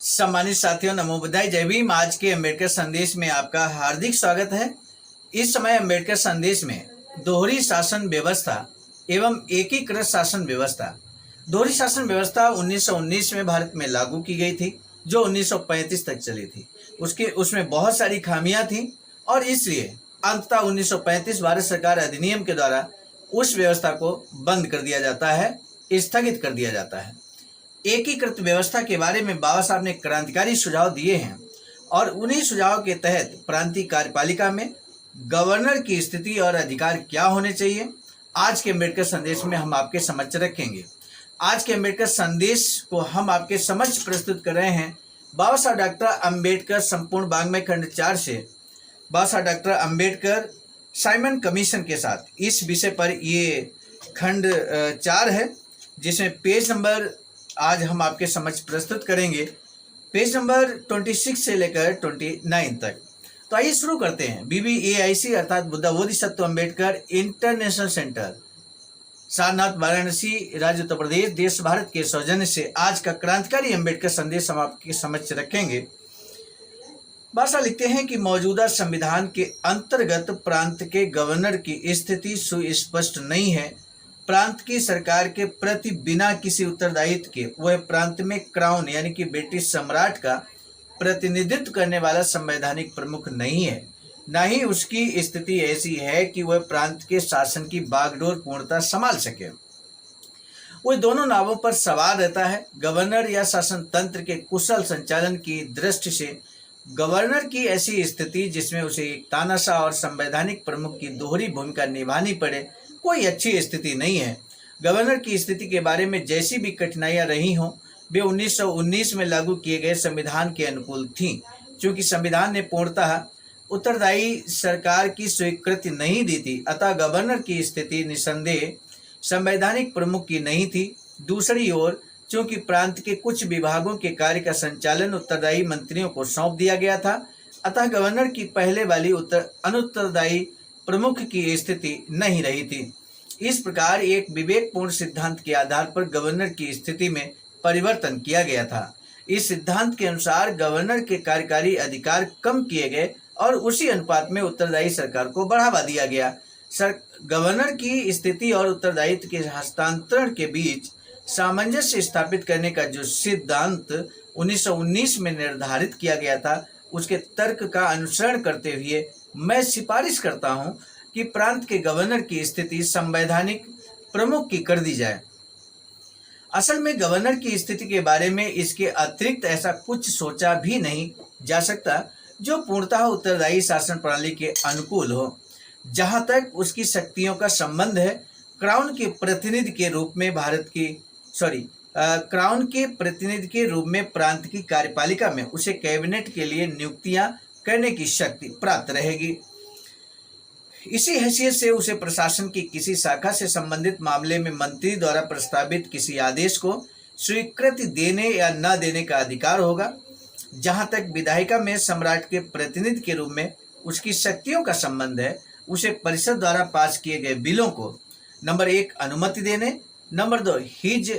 सम्मानित साथियों, नमो बुद्धाय, जय भीम। आज के अम्बेडकर संदेश में आपका हार्दिक स्वागत है। इस समय अम्बेडकर संदेश में दोहरी शासन व्यवस्था एवं एकीकृत शासन व्यवस्था। दोहरी शासन व्यवस्था 1919 में भारत में लागू की गई थी, जो 1935 तक चली थी। उसमें बहुत सारी खामियां थी और इसलिए अंततः 1935 भारत सरकार अधिनियम के द्वारा उस व्यवस्था को बंद कर दिया जाता है, स्थगित कर दिया जाता है। एकीकृत व्यवस्था के बारे में बाबा साहब ने क्रांतिकारी सुझाव दिए हैं और उन्हीं सुझाव के तहत प्रांतीय कार्यपालिका में गवर्नर की स्थिति और अधिकार क्या होने चाहिए, आज के अम्बेडकर संदेश में हम आपके समक्ष रखेंगे। आज के अम्बेडकर संदेश को हम आपके समक्ष प्रस्तुत कर रहे हैं बाबा साहब डॉक्टर अम्बेडकर संपूर्ण वाङ्मय खंड 4 से बाबा साहब डॉक्टर अम्बेडकर साइमन कमीशन के साथ। इस विषय पर ये खंड 4 है, जिसमें पेज नंबर आज हम आपके समक्ष प्रस्तुत करेंगे, पेज नंबर 26 से लेकर 29 तक। तो आइए शुरू करते हैं। BBAIC अर्थात बुद्धा बोधिसत्व अम्बेडकर इंटरनेशनल सेंटर, सारनाथ, वाराणसी, राज्य उत्तर प्रदेश, देश भारत के सौजन्य से आज का क्रांतिकारी अम्बेडकर संदेश हम आपके समक्ष रखेंगे। भाषा लिखते हैं कि मौजूदा संविधान के अंतर्गत प्रांत के गवर्नर की स्थिति सुस्पष्ट नहीं है। प्रांत की सरकार के प्रति बिना किसी उत्तरदायित्व के वह प्रांत में क्राउन यानी कि ब्रिटिश सम्राट का प्रतिनिधित्व करने वाला संवैधानिक प्रमुख नहीं है। न ही उसकी स्थिति ऐसी है कि वह प्रांत के शासन की बागडोर पूर्णतः संभाल सके। वह दोनों नावों पर सवार रहता है। गवर्नर या शासन तंत्र के कुशल संचालन की दृष्टि से गवर्नर की ऐसी स्थिति जिसमें उसे एक तानाशाह और संवैधानिक प्रमुख की दोहरी भूमिका निभानी पड़े, कोई अच्छी स्थिति नहीं है। गवर्नर की स्थिति के बारे में जैसी भी कठिनाइयां रही हों, वे 1919 में लागू किए गए संविधान के अनुकूल थीं। चूंकि संविधान ने पूर्णतः उत्तरदायी सरकार की स्वीकृति नहीं दी थी, अतः गवर्नर की स्थिति निसंदेह संवैधानिक प्रमुख की नहीं थी। दूसरी ओर चूंकि प्रांत के कुछ विभागों के कार्य का संचालन उत्तरदायी मंत्रियों को सौंप दिया गया था, अतः गवर्नर की पहले वाली अनुत्तरदायी प्रमुख की स्थिति नहीं रही थी। इस प्रकार एक विवेकपूर्ण सिद्धांत के आधार पर गवर्नर की स्थिति में परिवर्तन किया गया था। इस सिद्धांत के अनुसार गवर्नर के कार्यकारी अधिकार कम किए गए और उसी अनुपात में उत्तरदायी सरकार को बढ़ावा दिया गया। गवर्नर की स्थिति और उत्तरदायित्व के हस्तांतरण के बीच सामंजस्य स्थापित करने का जो सिद्धांत 1919 में निर्धारित किया गया था, उसके तर्क का अनुसरण करते हुए मैं सिफारिश करता हूं कि प्रांत के गवर्नर की स्थिति संवैधानिक प्रमुख की कर दी जाए। असल में गवर्नर की स्थिति के बारे में इसके अतिरिक्त ऐसा कुछ सोचा भी नहीं जा सकता जो पूर्णतः उत्तरदायी शासन प्रणाली के अनुकूल हो। जहां तक उसकी शक्तियों का संबंध है, क्राउन के प्रतिनिधि के रूप में क्राउन के प्रतिनिधि के रूप में प्रांत की कार्यपालिका में उसे कैबिनेट के लिए नियुक्तियां करने की शक्ति प्राप्त रहेगी। इसी हैसियत से उसे प्रशासन की किसी शाखा से संबंधित मामले में मंत्री द्वारा प्रस्तावित किसी आदेश को स्वीकृति देने या न देने का अधिकार होगा। जहां तक विधायिका में सम्राट के प्रतिनिधि के रूप में उसकी शक्तियों का संबंध है, उसे परिषद द्वारा पास किए गए बिलों को नंबर 1 अनुमति देने, नंबर 2 हिज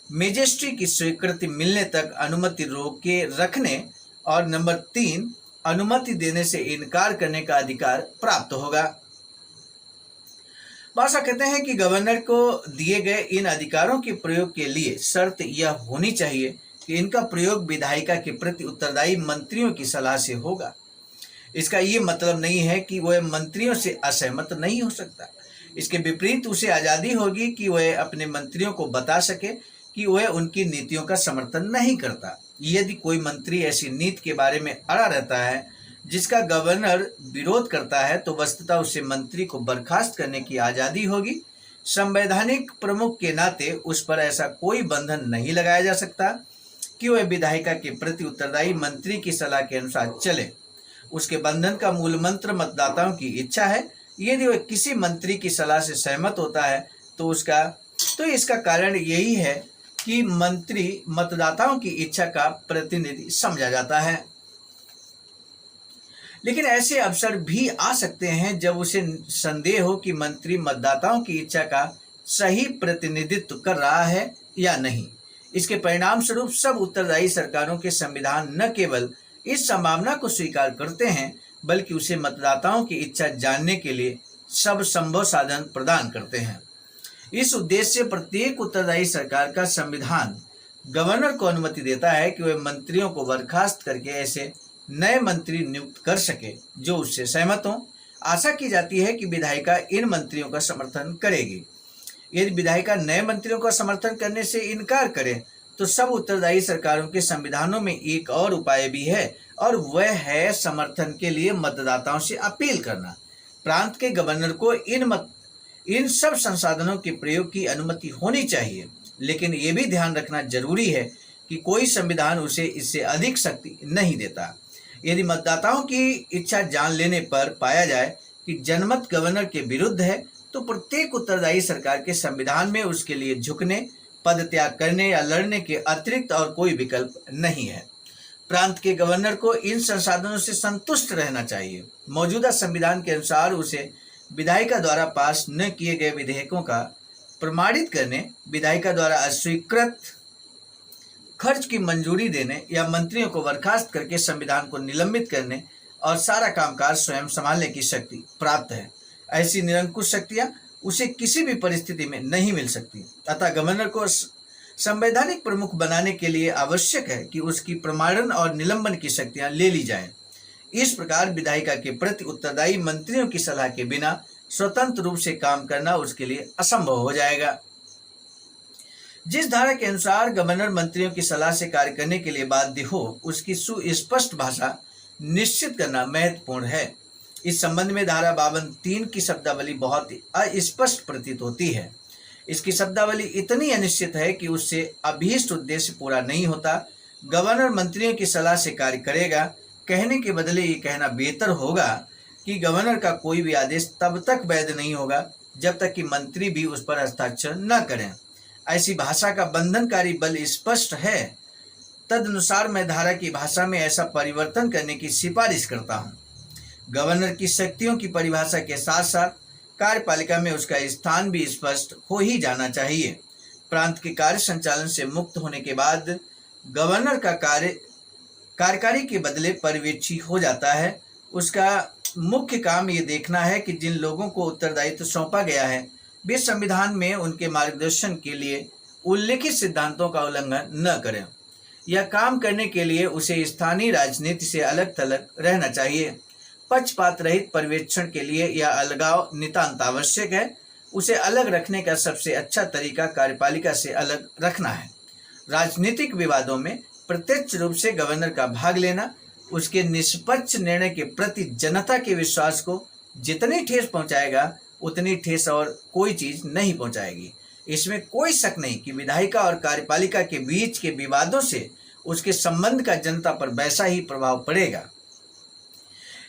मेजेस्ट्री की स्वीकृति मिलने तक अनुमति रोक के रखने और नंबर 3 अनुमति देने से इनकार करने का अधिकार प्राप्त होगा। भाषा कहते हैं कि गवर्नर को दिए गए इन अधिकारों के प्रयोग के लिए शर्त यह होनी चाहिए कि इनका प्रयोग विधायिका के प्रति उत्तरदायी मंत्रियों की सलाह से होगा। इसका ये मतलब नहीं है कि वह मंत्रियों से असहमत नहीं हो सकता। इसके विपरीत उसे आज़ादी होगी कि वह अपने मंत्रियों को बता सके कि वह उनकी नीतियों का समर्थन नहीं करता। यदि कोई मंत्री ऐसी नीति के बारे में अड़ा रहता है जिसका गवर्नर विरोध करता है, तो वस्तुतः उसे मंत्री को बर्खास्त करने की आज़ादी होगी। संवैधानिक प्रमुख के नाते उस पर ऐसा कोई बंधन नहीं लगाया जा सकता कि वह विधायिका के प्रति उत्तरदायी मंत्री की सलाह के अनुसार चले। उसके बंधन का मूल मंत्र मतदाताओं की इच्छा है। यदि वह किसी मंत्री की सलाह से सहमत होता है तो इसका कारण यही है कि मंत्री मतदाताओं की इच्छा का प्रतिनिधि समझा जाता है। लेकिन ऐसे अवसर भी आ सकते हैं जब उसे संदेह हो कि मंत्री मतदाताओं की इच्छा का सही प्रतिनिधित्व कर रहा है या नहीं। इसके परिणाम स्वरूप सब उत्तरदायी सरकारों के संविधान न केवल इस संभावना को स्वीकार करते हैं बल्कि उसे मतदाताओं की इच्छा जानने के लिए सब संभव साधन प्रदान करते हैं। इस उद्देश्य से प्रत्येक उत्तरदायी सरकार का संविधान गवर्नर को अनुमति देता है कि वह मंत्रियों को बर्खास्त करके ऐसे नए मंत्री नियुक्त कर सके जो उससे सहमत हों। आशा की जाती है कि विधायिका इन मंत्रियों का समर्थन करेगी। यदि विधायिका नए मंत्रियों का समर्थन करने से इनकार करे तो सब उत्तरदायी सरकारों के संविधानों में एक और उपाय भी है और वह है समर्थन के लिए मतदाताओं से अपील करना। प्रांत के गवर्नर को इन सब संसाधनों के प्रयोग की अनुमति होनी चाहिए, लेकिन ये भी ध्यान रखना जरूरी है कि कोई संविधान उसे इससे अधिक शक्ति नहीं देता। यदि मतदाताओं की इच्छा जान लेने पर पाया जाए कि जनमत गवर्नर के विरुद्ध है तो प्रत्येक उत्तरदायी सरकार के संविधान में उसके लिए झुकने, पद त्याग करने या लड़ने के अतिरिक्त और कोई विकल्प नहीं है। प्रांत के गवर्नर को इन संसाधनों से संतुष्ट रहना चाहिए। मौजूदा संविधान के अनुसार उसे विधायिका द्वारा पास न किए गए विधेयकों का प्रमाणित करने, विधायिका द्वारा अस्वीकृत खर्च की मंजूरी देने या मंत्रियों को बर्खास्त करके संविधान को निलंबित करने और सारा कामकाज स्वयं संभालने की शक्ति प्राप्त है। ऐसी निरंकुश शक्तियां उसे किसी भी परिस्थिति में नहीं मिल सकती। अतः गवर्नर को संवैधानिक प्रमुख बनाने के लिए आवश्यक है कि उसकी प्रमाणन और निलंबन की शक्तियां ले ली जाएं। इस प्रकार विधायिका के प्रति उत्तरदायी मंत्रियों की सलाह के बिना स्वतंत्र रूप से काम करना उसके लिए असंभव हो जाएगा। जिस धारा के अनुसार गवर्नर मंत्रियों की सलाह से कार्य करने के लिए बाध्य हो, उसकी सुस्पष्ट भाषा निश्चित करना महत्वपूर्ण है। इस संबंध में धारा 52(3) की शब्दावली बहुत अस्पष्ट प्रतीत होती है। इसकी शब्दावली इतनी अनिश्चित है कि उससे अभीष्ट उद्देश्य पूरा नहीं होता। गवर्नर मंत्रियों की सलाह से कार्य करेगा कहने के बदले ये कहना बेहतर होगा कि गवर्नर का कोई भी आदेश तब तक वैध नहीं होगा जब तक कि मंत्री भी उस पर हस्ताक्षर न करें। ऐसी भाषा का बंधनकारी बल स्पष्ट है। तदनुसार मैं धारा की भाषा में ऐसा परिवर्तन करने की सिफारिश करता हूँ। गवर्नर की शक्तियों की परिभाषा के साथ साथ कार्यपालिका में उसका स्थान भी स्पष्ट हो ही जाना चाहिए। प्रांत के कार्य संचालन से मुक्त होने के बाद गवर्नर का कार्यकारी के बदले पर्यवेक्षी हो जाता है। उसका मुख्य काम ये देखना है कि जिन लोगों को उत्तरदायित्व सौंपा गया है वे संविधान में उनके मार्गदर्शन के लिए उल्लेखित सिद्धांतों का उल्लंघन न करें। यह काम करने के लिए उसे स्थानीय राजनीति से अलग थलग रहना चाहिए। पक्षपात रहित पर्यवेक्षण के लिए यह अलगाव नितांत आवश्यक है। उसे अलग रखने का सबसे अच्छा तरीका कार्यपालिका से अलग रखना है। राजनीतिक विवादों में प्रत्यक्ष रूप से गवर्नर का भाग लेना उसके निष्पक्ष निर्णय के प्रति जनता के विश्वास को जितनी ठेस पहुंचाएगा उतनी ठेस और कोई चीज नहीं पहुंचाएगी। इसमें कोई शक नहीं कि विधायिका और कार्यपालिका के बीच के विवादों से उसके संबंध का जनता पर वैसा ही प्रभाव पड़ेगा।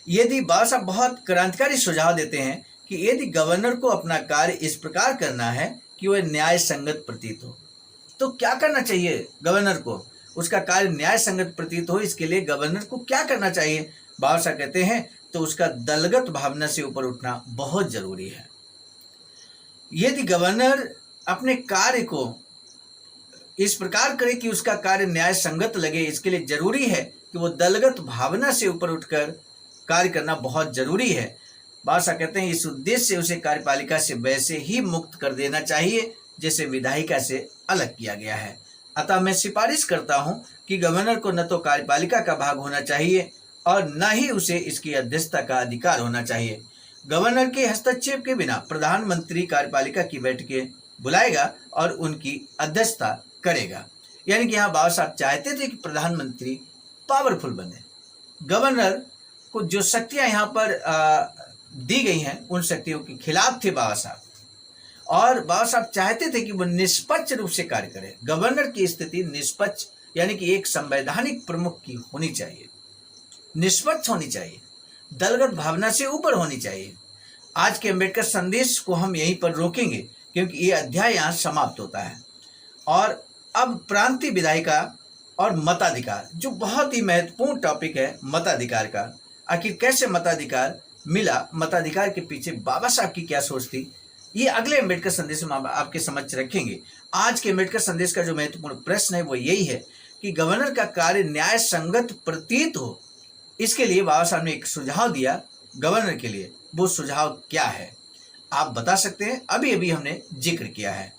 यदि बाबा साहब बहुत क्रांतिकारी सुझाव देते हैं कि यदि गवर्नर को अपना कार्य इस प्रकार करना है कि वह न्याय संगत प्रतीत हो, तो क्या करना चाहिए गवर्नर को? उसका कार्य न्याय संगत प्रतीत हो, इसके लिए गवर्नर को क्या करना चाहिए? बाबा साहब कहते हैं तो उसका दलगत भावना से ऊपर उठना बहुत जरूरी है। यदि गवर्नर अपने कार्य को इस प्रकार करे कि उसका कार्य न्याय संगत लगे, इसके लिए जरूरी है कि वो दलगत भावना से ऊपर उठकर कार्य करना बहुत जरूरी है। बादशाह कहते हैं इस उद्देश्य से उसे कार्यपालिका से वैसे ही मुक्त कर देना चाहिए जैसे विधायिका से अलग किया गया है। अतः मैं सिफारिश करता हूं कि गवर्नर को न तो कार्यपालिका का भाग होना चाहिए और न ही उसे इसकी अध्यक्षता का अधिकार होना चाहिए। गवर्नर के हस्तक्षेप के बिना प्रधानमंत्री कार्यपालिका की बैठकें बुलाएगा और उनकी अध्यक्षता करेगा। यानी कि यहाँ बाबा साहब चाहते थे कि प्रधानमंत्री पावरफुल बने। गवर्नर को जो शक्तियां यहाँ पर दी गई हैं उन शक्तियों के खिलाफ थे बाबा साहब, और बाबा साहब चाहते थे कि वो निष्पक्ष रूप से कार्य करे। गवर्नर की स्थिति निष्पक्ष यानी कि एक संवैधानिक प्रमुख की होनी चाहिए, निष्पक्ष होनी चाहिए, दलगत भावना से ऊपर होनी चाहिए। आज के अम्बेडकर संदेश को हम यहीं पर रोकेंगे क्योंकि ये अध्याय यहाँ समाप्त होता है। और अब प्रांतीय विधायिका और मताधिकार, जो बहुत ही महत्वपूर्ण टॉपिक है मताधिकार का। आखिर कैसे मताधिकार मिला, मताधिकार के पीछे बाबा साहब की क्या सोच थी, ये अगले अम्बेडकर संदेश में आपके समक्ष रखेंगे। आज के अम्बेडकर संदेश का जो महत्वपूर्ण प्रश्न है वो यही है कि गवर्नर का कार्य न्याय संगत प्रतीत हो, इसके लिए बाबा साहब ने एक सुझाव दिया गवर्नर के लिए। वो सुझाव क्या है आप बता सकते हैं, अभी अभी हमने जिक्र किया है।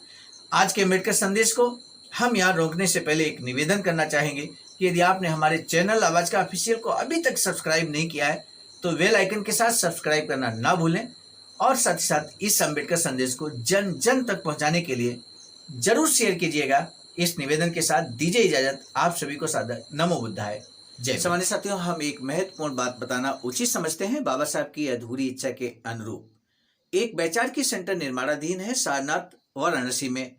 आज के अम्बेडकर संदेश को हम यहाँ रोकने से पहले एक निवेदन करना चाहेंगे कि यदि आपने हमारे चैनल आवाज का ऑफिशियल को अभी तक सब्सक्राइब नहीं किया है तो बेल आइकन के साथ सब्सक्राइब करना ना भूलें, और साथ ही साथ इस अम्बेडकर संदेश को जन जन तक पहुंचाने के लिए जरूर शेयर कीजिएगा। इस निवेदन के साथ दीजिए इजाजत। आप सभी को सादर नमो बुद्धाय जय। सामान्य साथियों, हम एक महत्वपूर्ण बात बताना उचित समझते हैं। बाबा साहब की अधूरी इच्छा के अनुरूप एक वैचारिकी सेंटर निर्माणाधीन है सारनाथ वाराणसी में,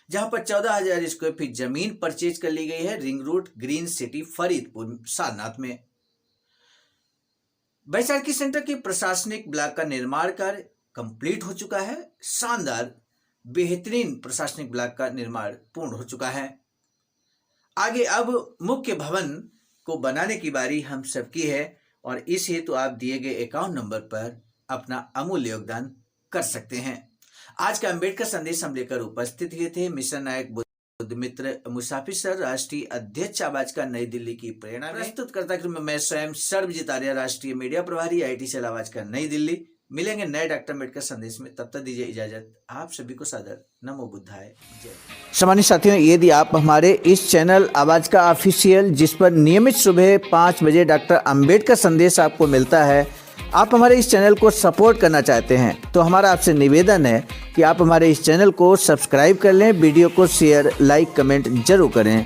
जहां पर 14,000 स्क्वायर फीट जमीन परचेज कर ली गई है ring road green city Faridpur Sarnath में। वैचारिकी सेंटर के प्रशासनिक ब्लॉक का निर्माण कार्य कंप्लीट हो चुका है। शानदार बेहतरीन प्रशासनिक ब्लॉक का निर्माण पूर्ण हो चुका है। आगे अब मुख्य भवन को बनाने की बारी हम सबकी है, और इस हेतु आप दिए गए अकाउंट नंबर पर अपना अमूल्य योगदान कर सकते हैं। आज का अम्बेडकर संदेश हम लेकर उपस्थित हुए थे मिशन नायक बुद्ध मित्र मुसाफिर सर, राष्ट्रीय अध्यक्ष आवाज का नई दिल्ली की प्रेरणा में। प्रस्तुत करता क्रम में मैं स्वयं सर्वजित आर्य, राष्ट्रीय मीडिया प्रभारी, IIT सेल आवाज का नई दिल्ली। मिलेंगे नए डॉक्टर अम्बेडकर संदेश में, तब तक दीजिए इजाजत। आप सभी को सादर नमो बुद्धाय जय। सामान्य साथियों, यदि आप हमारे इस चैनल आवाज का ऑफिशियल, जिस पर नियमित सुबह 5 बजे डॉक्टर अम्बेडकर संदेश आपको मिलता है, आप हमारे इस चैनल को सपोर्ट करना चाहते हैं तो हमारा आपसे निवेदन है कि आप हमारे इस चैनल को सब्सक्राइब कर लें, वीडियो को शेयर, लाइक, कमेंट जरूर करें।